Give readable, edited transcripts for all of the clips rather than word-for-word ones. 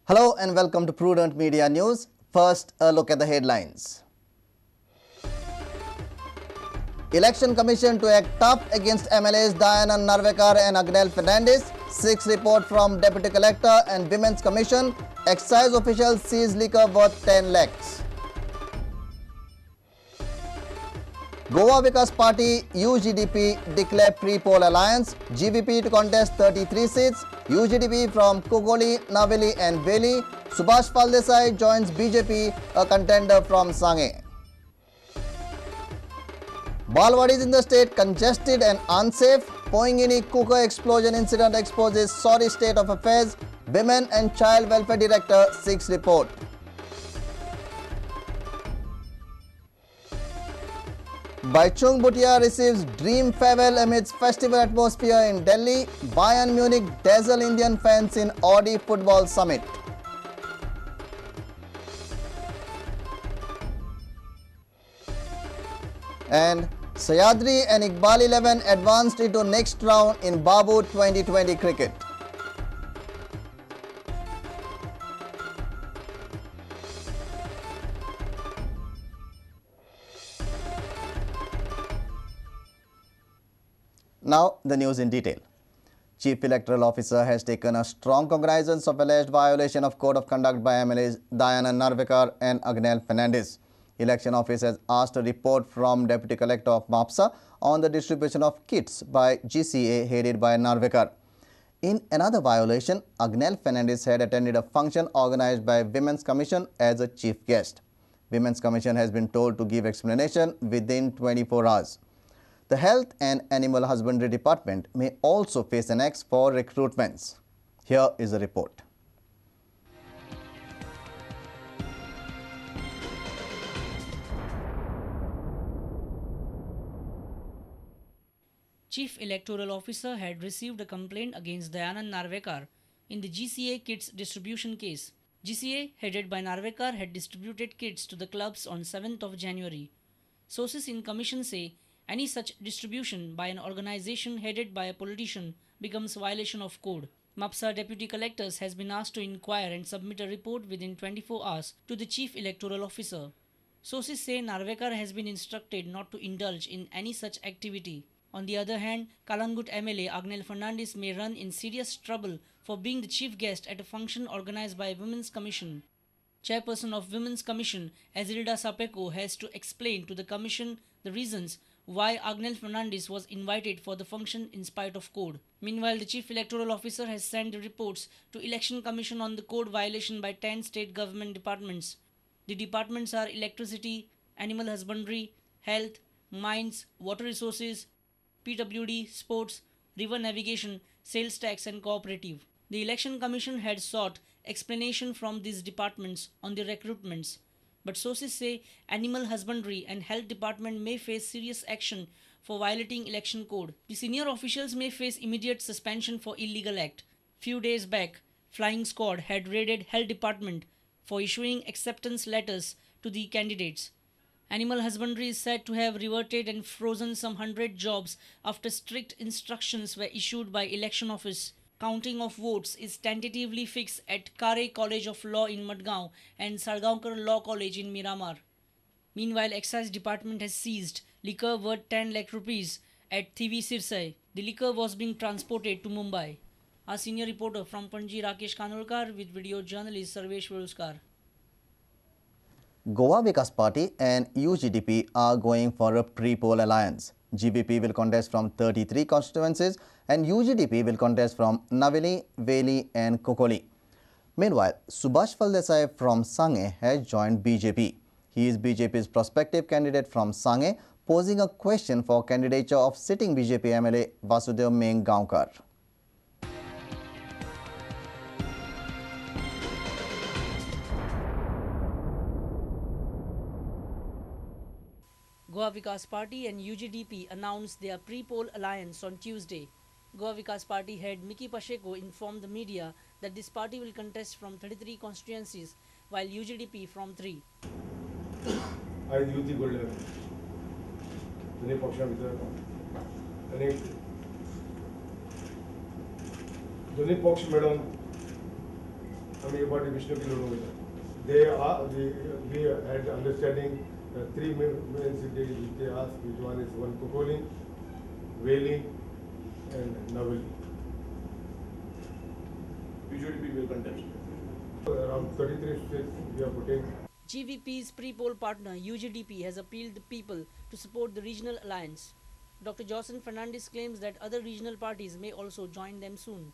Hello and welcome to Prudent Media News. First, a look at the headlines. Election Commission to act tough against MLAs Dayanand Narvekar and Agnel Fernandez. 6 report from Deputy Collector and Women's Commission. Excise officials seize liquor worth 10 lakhs. Goa Vikas Party UGDP declare pre-poll alliance. GVP to contest 33 seats. UGDP from Kokoli, Naveli and Veli. Subhash Phaldesai joins BJP, a contender from Sangay. Balwadis in the state congested and unsafe. Poingini cooker explosion incident exposes sorry state of affairs. Women and Child Welfare Director 6 report. Baichung Bhutia receives dream farewell amidst festival atmosphere in Delhi. Bayern Munich dazzle Indian fans in Audi Football Summit. And Sayadri and Iqbal 11 advanced into next round in Babu 2020 cricket. Now, the news in detail. Chief Electoral Officer has taken a strong cognizance of alleged violation of Code of Conduct by MLAs Dayanand Narvekar and Agnel Fernandez. Election Office has asked a report from Deputy Collector of MAPSA on the distribution of kits by GCA headed by Narvekar. In another violation, Agnel Fernandez had attended a function organized by Women's Commission as a chief guest. Women's Commission has been told to give explanation within 24 hours. The Health and Animal Husbandry Department may also face an axe for recruitments. Here is a report. Chief Electoral Officer had received a complaint against Dayanand Narvekar in the GCA kits distribution case. GCA, headed by Narvekar, had distributed kits to the clubs on 7th of January. Sources in commission say any such distribution by an organization headed by a politician becomes violation of code. MAPSA Deputy Collectors has been asked to inquire and submit a report within 24 hours to the Chief Electoral Officer. Sources say Narvekar has been instructed not to indulge in any such activity. On the other hand, Kalangut MLA Agnel Fernandez may run in serious trouble for being the chief guest at a function organized by Women's Commission. Chairperson of Women's Commission, Azilda Sapeko, has to explain to the Commission the reasons why Agnel Fernandez was invited for the function in spite of code. Meanwhile, the Chief Electoral Officer has sent the reports to Election Commission on the code violation by 10 state government departments. The departments are Electricity, Animal Husbandry, Health, Mines, Water Resources, PWD, Sports, River Navigation, Sales Tax and Cooperative. The Election Commission had sought explanation from these departments on the recruitments, but sources say Animal Husbandry and Health Department may face serious action for violating election code. The senior officials may face immediate suspension for illegal act. Few days back, Flying Squad had raided Health Department for issuing acceptance letters to the candidates. Animal Husbandry is said to have reverted and frozen some 100 jobs after strict instructions were issued by Election Office. Counting of votes is tentatively fixed at Kare College of Law in Madgaon and Sargaonkar Law College in Miramar. Meanwhile, Excise Department has seized liquor worth 10 lakh rupees at Thivi Sirsai. The liquor was being transported to Mumbai. Our senior reporter from Panji, Rakesh Kanolkar, with video journalist Sarvesh Varuskar. Goa Vikas Party and UGDP are going for a pre-poll alliance. GVP will contest from 33 constituencies and UGDP will contest from Naveli, Veli and Kokoli. Meanwhile, Subhash Phaldesai from Sangay has joined BJP. He is BJP's prospective candidate from Sangay, posing a question for candidature of sitting BJP MLA Vasudev Meng Gaonkar. Goa Vikas Party and UGDP announced their pre-poll alliance on Tuesday. Goa Vikas Party head Miki Pacheco informed the media that this party will contest from 33 constituencies while UGDP from 3. आज युती घडल्या दोन्ही पक्षा भितर अनेक दोन्ही पक्ष मेळून आम्ही एक पार्टी विष्णू की लढून घेतला. We had understanding 3 main cities which they asked, which one is one Kukolin, Wailing and Navali. UGDP will contest. Around 33 states we are putting. GVP's pre-poll partner UGDP has appealed the people to support the regional alliance. Dr. Jocelyn Fernandez claims that other regional parties may also join them soon.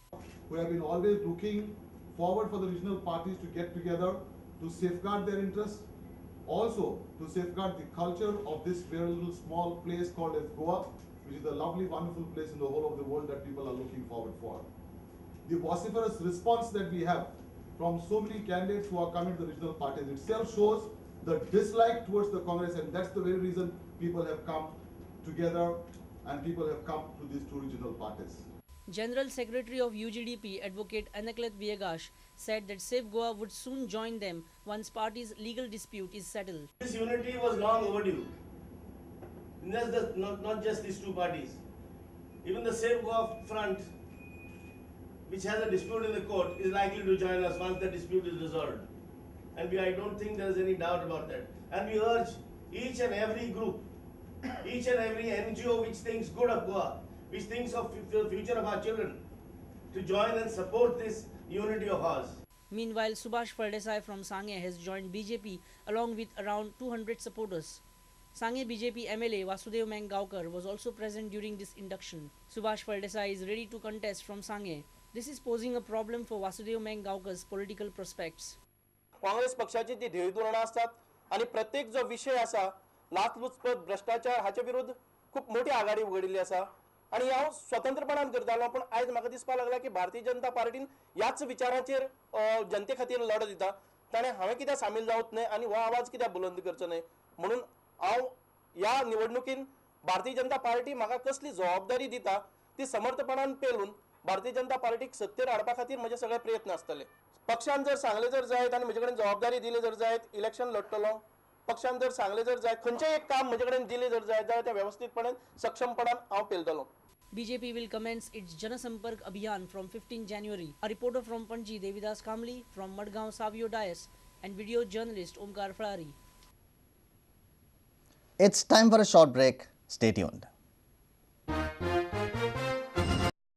We have been always looking forward for the regional parties to get together to safeguard their interests, also to safeguard the culture of this very little small place called as Goa, which is a lovely, wonderful place in the whole of the world that people are looking forward for. The vociferous response that we have from so many candidates who are coming to the regional parties itself shows the dislike towards the Congress, and that's the very reason people have come together and people have come to these two regional parties. General Secretary of UGDP, Advocate Anaklet Viegas, said that Safe Goa would soon join them once party's legal dispute is settled. This unity was long overdue. Not just these two parties. Even the Safe Goa front, which has a dispute in the court, is likely to join us once the dispute is resolved. And I don't think there is any doubt about that. And we urge each and every group, each and every NGO which thinks good of Goa, which thinks of the future of our children, to join and support this unity of ours. Meanwhile, Subhash Faldesai from Sangye has joined BJP along with around 200 supporters. Sangye BJP MLA Vasudev Mengaonkar was also present during this induction. Subhash Faldesai is ready to contest from Sangye. This is posing a problem for Vasudev Mengaonkar's political prospects. Congress पक्षाची ती ध्येयधोरणां असतात आणि प्रत्येक जो विषय आसा लाचलुचपत भ्रष्टाचार हाचे विरुद्ध खूप मोठी आघाडी उघडिल्ली आसा आणि हांव स्वतंत्रपणान करतालो पण आयज म्हाका दिसपाक लागला की भारतीय जनता पार्टीन ह्याच विचारांचेर जनते खातीर लढत दिता ताणें हांवें कित्याक सामील जावंच न्हय आनी हो आवाज कित्याक बुलंद करचो न्हय म्हणून हांव ह्या निवडणुकीन भारतीय जनता पार्टी म्हाका कसली जबाबदारी दिता ती समर्थपणान पेलून भारतीय जनता पार्टीक सत्तेर हाडपा खातीर म्हजे सगळे प्रयत्न आसतले. पक्षान जर सांगले जर जायत आनी म्हजे कडेन जबाबदारी दिली जर जायत इलेक्शन लढतलो, पक्षान जर सांगले जर जायत खंयचें एक काम म्हजे कडेन दिलें जर जायत जाल्यार तें व्यवस्थितपणान सक्षमपणान हांव पेलतलो. BJP will commence its Janasampark Abhiyan from 15 January. A reporter from Panji, Devidas Kamli, from Madgaon, Savio Dias, and video journalist Omkar Falari. It's time for a short break. Stay tuned.